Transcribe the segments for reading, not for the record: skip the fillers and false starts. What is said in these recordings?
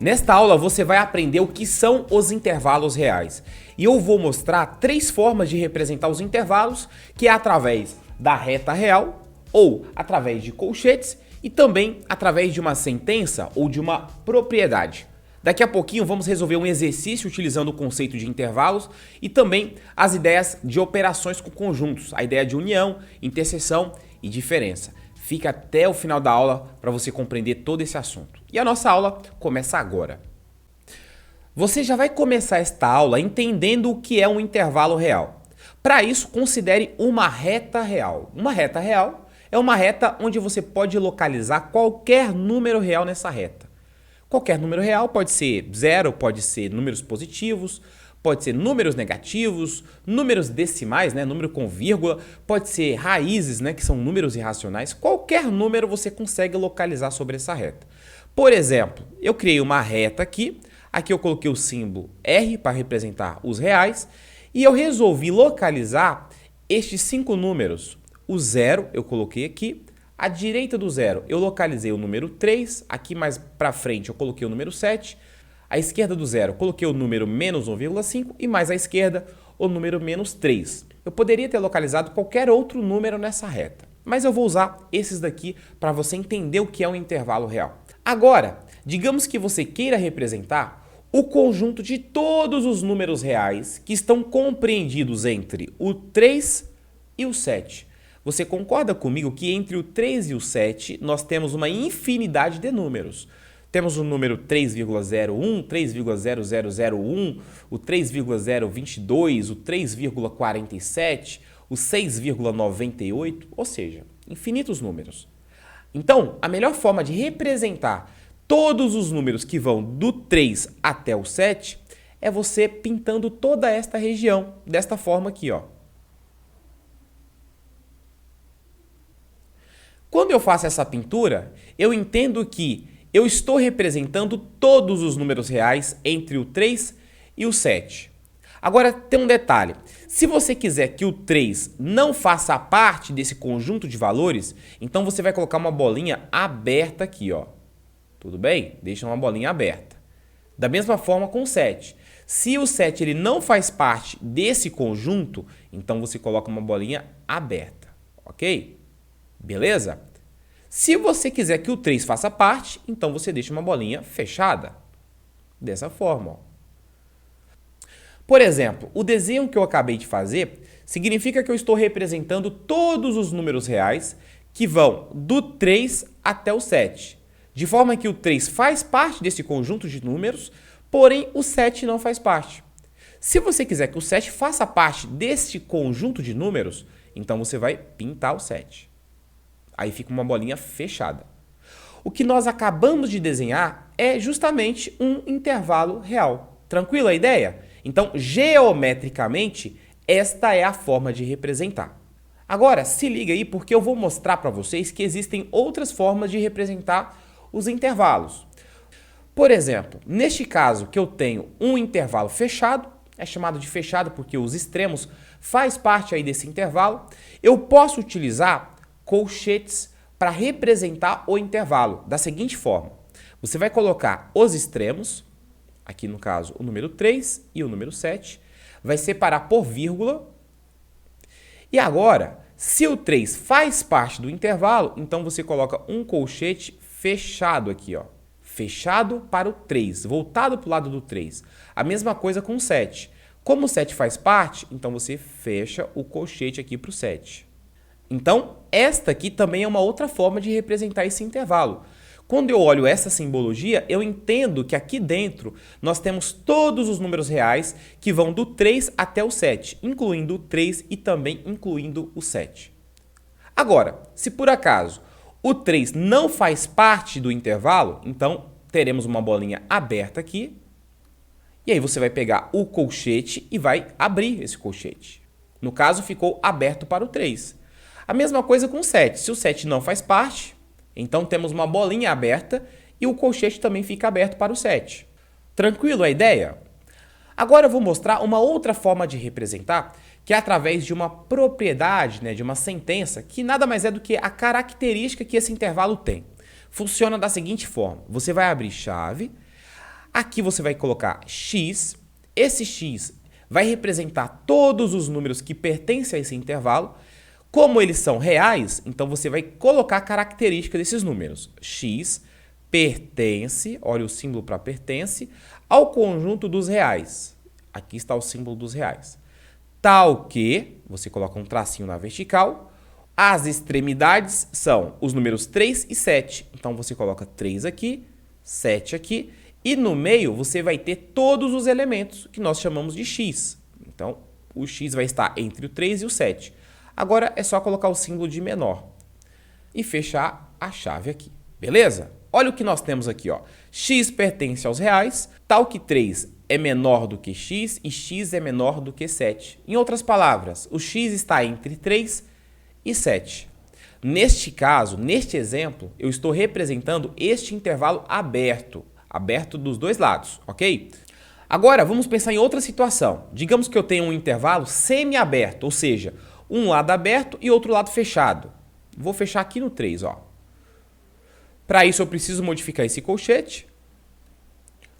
Nesta aula você vai aprender o que são os intervalos reais. E eu vou mostrar 3 formas de representar os intervalos, que é através da reta real, ou através de colchetes, e também através de uma sentença ou de uma propriedade. Daqui a pouquinho vamos resolver um exercício utilizando o conceito de intervalos e também as ideias de operações com conjuntos, a ideia de união, interseção e diferença. Fica até o final da aula para você compreender todo esse assunto. E a nossa aula começa agora. Você já vai começar esta aula entendendo o que é um intervalo real. Para isso, considere uma reta real. Uma reta real é uma reta onde você pode localizar qualquer número real nessa reta. Qualquer número real pode ser zero, pode ser números positivos, pode ser números negativos, números decimais, número com vírgula, pode ser raízes, que são números irracionais. Qualquer número você consegue localizar sobre essa reta. Por exemplo, eu criei uma reta aqui eu coloquei o símbolo R para representar os reais e eu resolvi localizar estes 5 números. O zero eu coloquei aqui. À direita do zero, eu localizei o número 3, aqui mais para frente eu coloquei o número 7, à esquerda do zero eu coloquei o número menos 1,5 e mais à esquerda o número menos 3. Eu poderia ter localizado qualquer outro número nessa reta, mas eu vou usar esses daqui para você entender o que é um intervalo real. Agora, digamos que você queira representar o conjunto de todos os números reais que estão compreendidos entre o 3 e o 7. Você concorda comigo que entre o 3 e o 7 nós temos uma infinidade de números? Temos o número 3,01, 3,0001, o 3,022, o 3,47, o 6,98, ou seja, infinitos números. Então, a melhor forma de representar todos os números que vão do 3 até o 7 é você pintando toda esta região, desta forma aqui, ó. Quando eu faço essa pintura, eu entendo que eu estou representando todos os números reais entre o 3 e o 7. Agora, tem um detalhe. Se você quiser que o 3 não faça parte desse conjunto de valores, então você vai colocar uma bolinha aberta aqui, ó. Tudo bem? Deixa uma bolinha aberta. Da mesma forma com o 7. Se o 7 ele não faz parte desse conjunto, então você coloca uma bolinha aberta, ok? Beleza? Se você quiser que o 3 faça parte, então você deixa uma bolinha fechada. Dessa forma, ó. Por exemplo, o desenho que eu acabei de fazer significa que eu estou representando todos os números reais que vão do 3 até o 7. De forma que o 3 faz parte desse conjunto de números, porém o 7 não faz parte. Se você quiser que o 7 faça parte deste conjunto de números, então você vai pintar o 7. Aí fica uma bolinha fechada. O que nós acabamos de desenhar é justamente um intervalo real. Tranquilo a ideia? Então, geometricamente, esta é a forma de representar. Agora, se liga aí porque eu vou mostrar para vocês que existem outras formas de representar os intervalos. Por exemplo, neste caso que eu tenho um intervalo fechado, é chamado de fechado porque os extremos faz parte aí desse intervalo, eu posso utilizar colchetes para representar o intervalo da seguinte forma. Você vai colocar os extremos, aqui no caso o número 3 e o número 7, vai separar por vírgula. E agora, se o 3 faz parte do intervalo, então você coloca um colchete fechado aqui, ó. Fechado para o 3, voltado para o lado do 3. A mesma coisa com o 7. Como o 7 faz parte, então você fecha o colchete aqui para o 7. Então, esta aqui também é uma outra forma de representar esse intervalo. Quando eu olho essa simbologia, eu entendo que aqui dentro nós temos todos os números reais que vão do 3 até o 7, incluindo o 3 e também incluindo o 7. Agora, se por acaso o 3 não faz parte do intervalo, então teremos uma bolinha aberta aqui, e aí você vai pegar o colchete e vai abrir esse colchete. No caso, ficou aberto para o 3. A mesma coisa com o 7. Se o 7 não faz parte, então temos uma bolinha aberta e o colchete também fica aberto para o 7. Tranquilo a ideia? Agora eu vou mostrar uma outra forma de representar, que é através de uma propriedade, de uma sentença, que nada mais é do que a característica que esse intervalo tem. Funciona da seguinte forma. Você vai abrir chave, Aqui você vai colocar x, esse x vai representar todos os números que pertencem a esse intervalo. Como eles são reais, então você vai colocar a característica desses números. X pertence, olha o símbolo para pertence, ao conjunto dos reais. Aqui está o símbolo dos reais. Tal que, você coloca um tracinho na vertical, as extremidades são os números 3 e 7. Então você coloca 3 aqui, 7 aqui, e no meio você vai ter todos os elementos que nós chamamos de x. Então o x vai estar entre o 3 e o 7. Agora é só colocar o símbolo de menor e fechar a chave aqui, beleza? Olha o que nós temos aqui, ó. X pertence aos reais, tal que 3 é menor do que x e x é menor do que 7. Em outras palavras, o x está entre 3 e 7. Neste caso, neste exemplo, eu estou representando este intervalo aberto, aberto dos dois lados, ok? Agora, vamos pensar em outra situação. Digamos que eu tenho um intervalo semi-aberto, ou seja, um lado aberto e outro lado fechado. Vou fechar aqui no 3, ó. Para isso eu preciso modificar esse colchete.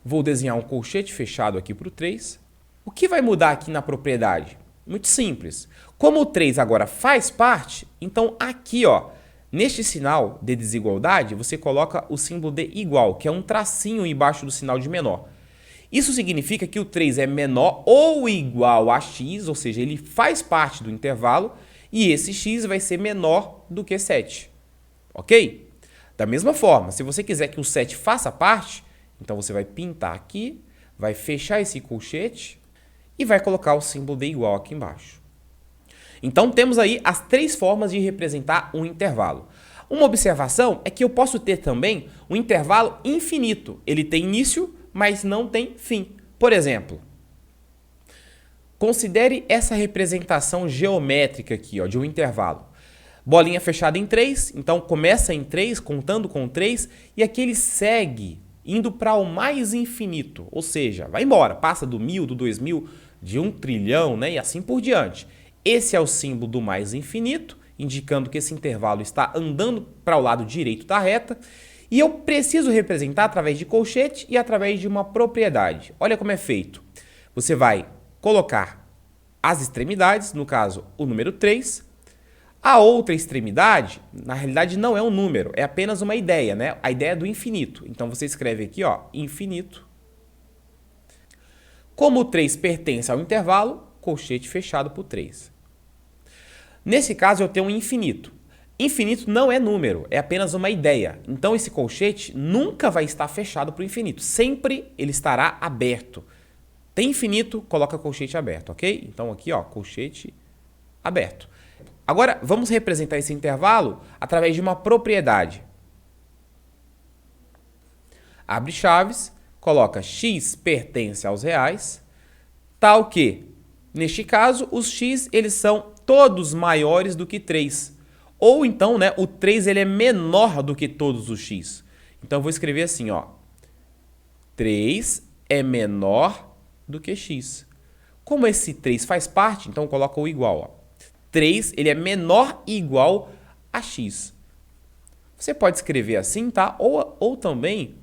Vou desenhar um colchete fechado aqui para o 3. O que vai mudar aqui na propriedade? Muito simples. Como o 3 agora faz parte, então aqui, ó, neste sinal de desigualdade, você coloca o símbolo de igual, que é um tracinho embaixo do sinal de menor. Isso significa que o 3 é menor ou igual a x, ou seja, ele faz parte do intervalo, e esse x vai ser menor do que 7. Ok? Da mesma forma, se você quiser que o 7 faça parte, então você vai pintar aqui, vai fechar esse colchete e vai colocar o símbolo de igual aqui embaixo. Então temos aí as três formas de representar um intervalo. Uma observação é que eu posso ter também um intervalo infinito. Ele tem início, mas não tem fim. Por exemplo, considere essa representação geométrica aqui, ó, de um intervalo. Bolinha fechada em 3, então começa em 3, contando com 3, e aqui ele segue indo para o mais infinito, ou seja, vai embora, passa do 1000, do 2000, de 1 trilhão, né, e assim por diante. Esse é o símbolo do mais infinito, indicando que esse intervalo está andando para o lado direito da reta, e eu preciso representar através de colchete e através de uma propriedade. Olha como é feito. Você vai colocar as extremidades, no caso o número 3, a outra extremidade, na realidade não é um número, é apenas uma ideia, né? A ideia do infinito. Então você escreve aqui, ó, infinito. Como o 3 pertence ao intervalo, colchete fechado por 3. Nesse caso eu tenho um infinito. Infinito não é número, é apenas uma ideia. Então esse colchete nunca vai estar fechado para o infinito. Sempre ele estará aberto. Tem infinito, coloca colchete aberto, ok? Então aqui, ó, colchete aberto. Agora, vamos representar esse intervalo através de uma propriedade. Abre chaves, coloca x pertence aos reais, tal que, neste caso, os x eles são todos maiores do que 3. Ou então, né, o 3 ele é menor do que todos os x. Então, eu vou escrever assim, ó, 3 é menor do que x. Como esse 3 faz parte, então coloca o igual, ó. 3 ele é menor ou igual a x. Você pode escrever assim, tá? Ou também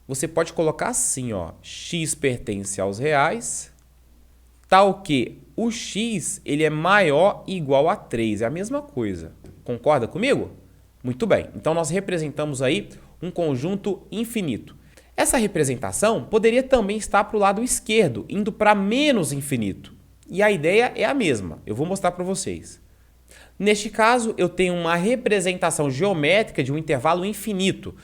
você pode colocar assim, ó, x pertence aos reais, tal que o x ele é maior ou igual a 3. É a mesma coisa. Concorda comigo? Muito bem. Então nós representamos aí um conjunto infinito. Essa representação poderia também estar para o lado esquerdo, indo para menos infinito. E a ideia é a mesma, eu vou mostrar para vocês. Neste caso, eu tenho uma representação geométrica de um intervalo infinito.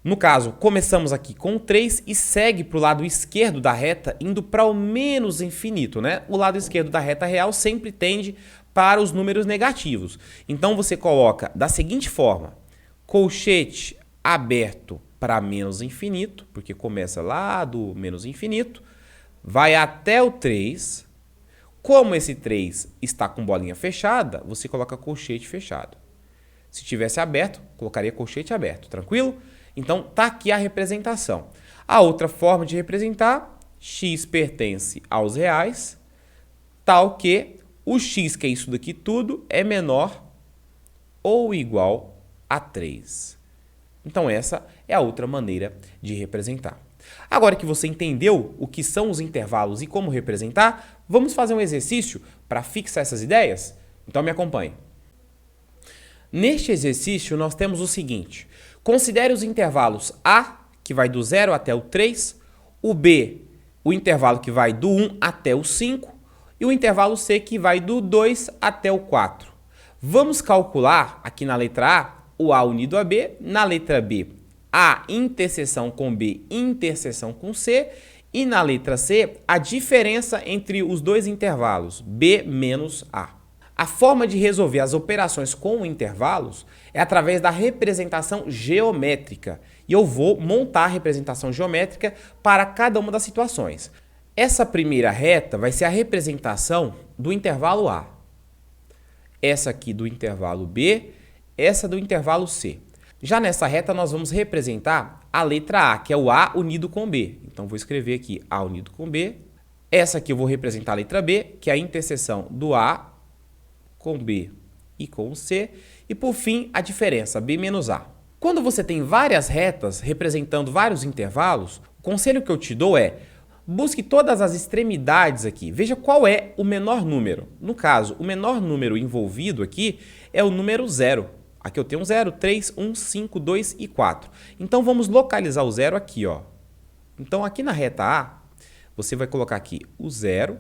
No caso, começamos aqui com 3 e segue para o lado esquerdo da reta, indo para o menos infinito, né? O lado esquerdo da reta real sempre tende para os números negativos. Então, você coloca da seguinte forma, colchete aberto para menos infinito, porque começa lá do menos infinito, vai até o 3. Como esse 3 está com bolinha fechada, você coloca colchete fechado. Se tivesse aberto, colocaria colchete aberto, tranquilo? Então, tá aqui a representação. A outra forma de representar, x pertence aos reais, tal que o x, que é isso daqui tudo, é menor ou igual a 3. Então, essa é a outra maneira de representar. Agora que você entendeu o que são os intervalos e como representar, vamos fazer um exercício para fixar essas ideias? Então me acompanhe. Neste exercício, nós temos o seguinte. Considere os intervalos A, que vai do 0 até o 3, o B, o intervalo que vai do 1 até o 5, e o intervalo C, que vai do 2 até o 4. Vamos calcular, aqui na letra A, o A unido a B, na letra B, A interseção com B, interseção com C, e na letra C, a diferença entre os dois intervalos, B menos A. A forma de resolver as operações com intervalos é através da representação geométrica. E eu vou montar a representação geométrica para cada uma das situações. Essa primeira reta vai ser a representação do intervalo A. Essa aqui do intervalo B, essa do intervalo C. Já nessa reta nós vamos representar a letra A, que é o A unido com B. Então vou escrever aqui A unido com B. Essa aqui eu vou representar a letra B, que é a interseção do A com B e com C, e por fim a diferença, B menos A. Quando você tem várias retas representando vários intervalos, o conselho que eu te dou é, busque todas as extremidades aqui, veja qual é o menor número. No caso, o menor número envolvido aqui é o número 0. Aqui eu tenho 0, 3, 1, 5, 2 e 4. Então vamos localizar o 0 aqui, ó. Então aqui na reta A, você vai colocar aqui o 0.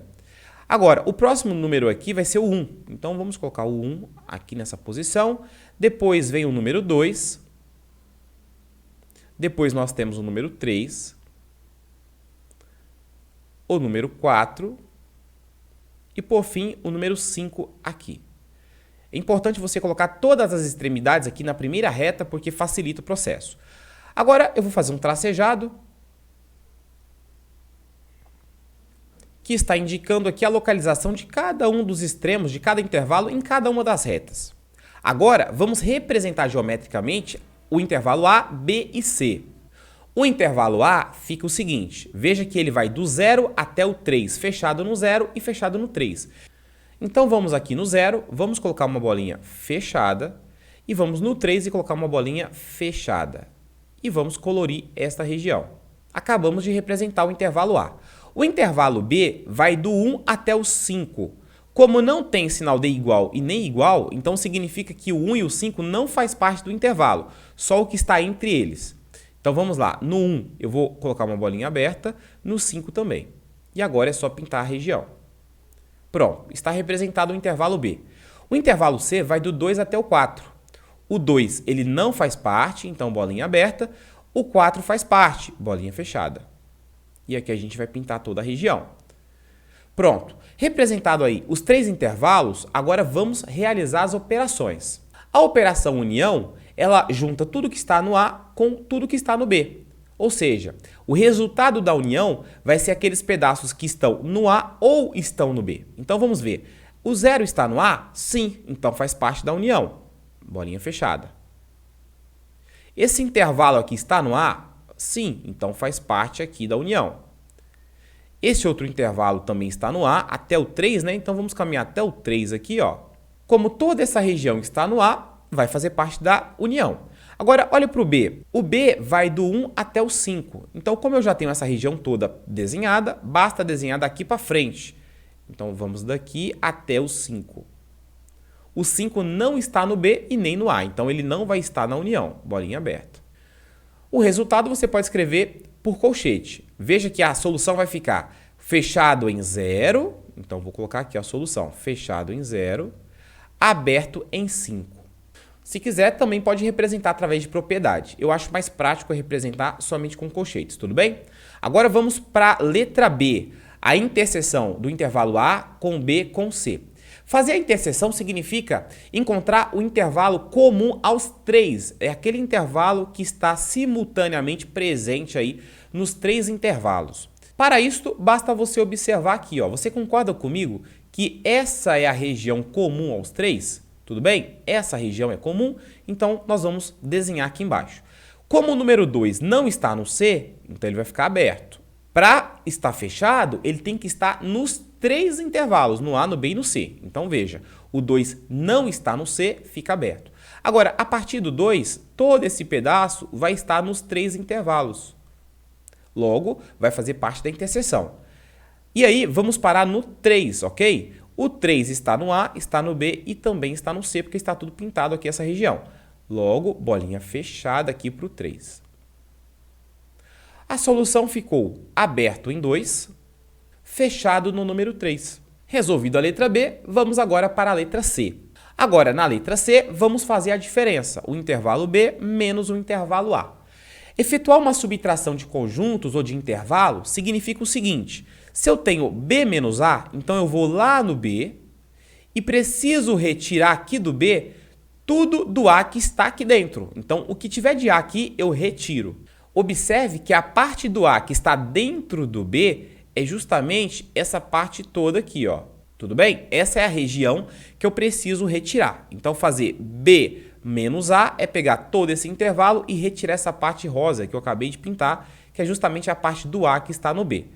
Agora, o próximo número aqui vai ser o 1. Então, vamos colocar o 1 aqui nessa posição. Depois vem o número 2. Depois nós temos o número 3. O número 4. E, por fim, o número 5 aqui. É importante você colocar todas as extremidades aqui na primeira reta, porque facilita o processo. Agora, eu vou fazer um tracejado, que está indicando aqui a localização de cada um dos extremos, de cada intervalo em cada uma das retas. Agora, vamos representar geometricamente o intervalo A, B e C. O intervalo A fica o seguinte, veja que ele vai do 0 até o 3, fechado no 0 e fechado no 3. Então vamos aqui no 0, vamos colocar uma bolinha fechada, e vamos no 3 e colocar uma bolinha fechada. E vamos colorir esta região. Acabamos de representar o intervalo A. O intervalo B vai do 1 até o 5. Como não tem sinal de igual e nem igual, então significa que o 1 e o 5 não faz parte do intervalo, só o que está entre eles. Então vamos lá, no 1 eu vou colocar uma bolinha aberta, no 5 também. E agora é só pintar a região. Pronto, está representado o intervalo B. O intervalo C vai do 2 até o 4. O 2 ele não faz parte, então bolinha aberta. O 4 faz parte, bolinha fechada. E aqui a gente vai pintar toda a região. Pronto. Representado aí os três intervalos, agora vamos realizar as operações. A operação união, ela junta tudo que está no A com tudo que está no B. Ou seja, o resultado da união vai ser aqueles pedaços que estão no A ou estão no B. Então vamos ver. O 0 está no A? Sim, então faz parte da união. Bolinha fechada. Esse intervalo aqui está no A? Sim, então faz parte aqui da união. Esse outro intervalo também está no A, até o 3, né? Então vamos caminhar até o 3 aqui, ó. Como toda essa região está no A, vai fazer parte da união. Agora, olha para o B. O B vai do 1 até o 5. Então, como eu já tenho essa região toda desenhada, basta desenhar daqui para frente. Então, vamos daqui até o 5. O 5 não está no B e nem no A, então ele não vai estar na união. Bolinha aberta. O resultado você pode escrever por colchete. Veja que a solução vai ficar fechado em 0. Então, vou colocar aqui a solução. Fechado em 0, aberto em 5. Se quiser, também pode representar através de propriedade. Eu acho mais prático representar somente com colchetes, tudo bem? Agora vamos para a letra B, a interseção do intervalo A com B com C. Fazer a interseção significa encontrar o intervalo comum aos três. É aquele intervalo que está simultaneamente presente aí nos três intervalos. Para isto, basta você observar aqui, ó. Você concorda comigo que essa é a região comum aos três? Tudo bem? Essa região é comum, então nós vamos desenhar aqui embaixo. Como o número 2 não está no C, então ele vai ficar aberto. Para estar fechado, ele tem que estar nos três intervalos, no A, no B e no C. Então veja, o 2 não está no C, fica aberto. Agora, a partir do 2, todo esse pedaço vai estar nos três intervalos. Logo, vai fazer parte da interseção. E aí, vamos parar no 3, ok? O 3 está no A, está no B e também está no C, porque está tudo pintado aqui essa região. Logo, bolinha fechada aqui para o 3. A solução ficou aberto em 2, fechado no número 3. Resolvido a letra B, vamos agora para a letra C. Agora, na letra C, vamos fazer a diferença, o intervalo B menos o intervalo A. Efetuar uma subtração de conjuntos ou de intervalo significa o seguinte: se eu tenho B menos A, então eu vou lá no B e preciso retirar aqui do B tudo do A que está aqui dentro. Então, o que tiver de A aqui, eu retiro. Observe que a parte do A que está dentro do B é justamente essa parte toda aqui, ó. Tudo bem? Essa é a região que eu preciso retirar. Então, fazer B menos A é pegar todo esse intervalo e retirar essa parte rosa que eu acabei de pintar, que é justamente a parte do A que está no B.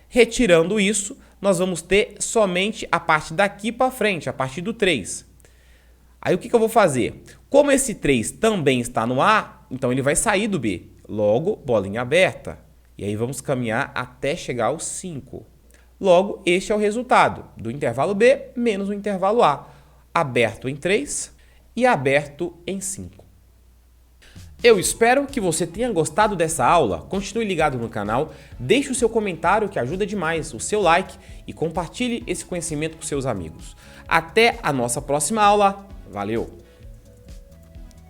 Retirando isso, nós vamos ter somente a parte daqui para frente, a partir do 3. Aí o que eu vou fazer? Como esse 3 também está no A, então ele vai sair do B. Logo, bolinha aberta. E aí vamos caminhar até chegar ao 5. Logo, este é o resultado do intervalo B menos o intervalo A. Aberto em 3 e aberto em 5. Eu espero que você tenha gostado dessa aula. Continue ligado no canal, deixe o seu comentário que ajuda demais, o seu like e compartilhe esse conhecimento com seus amigos. Até a nossa próxima aula. Valeu!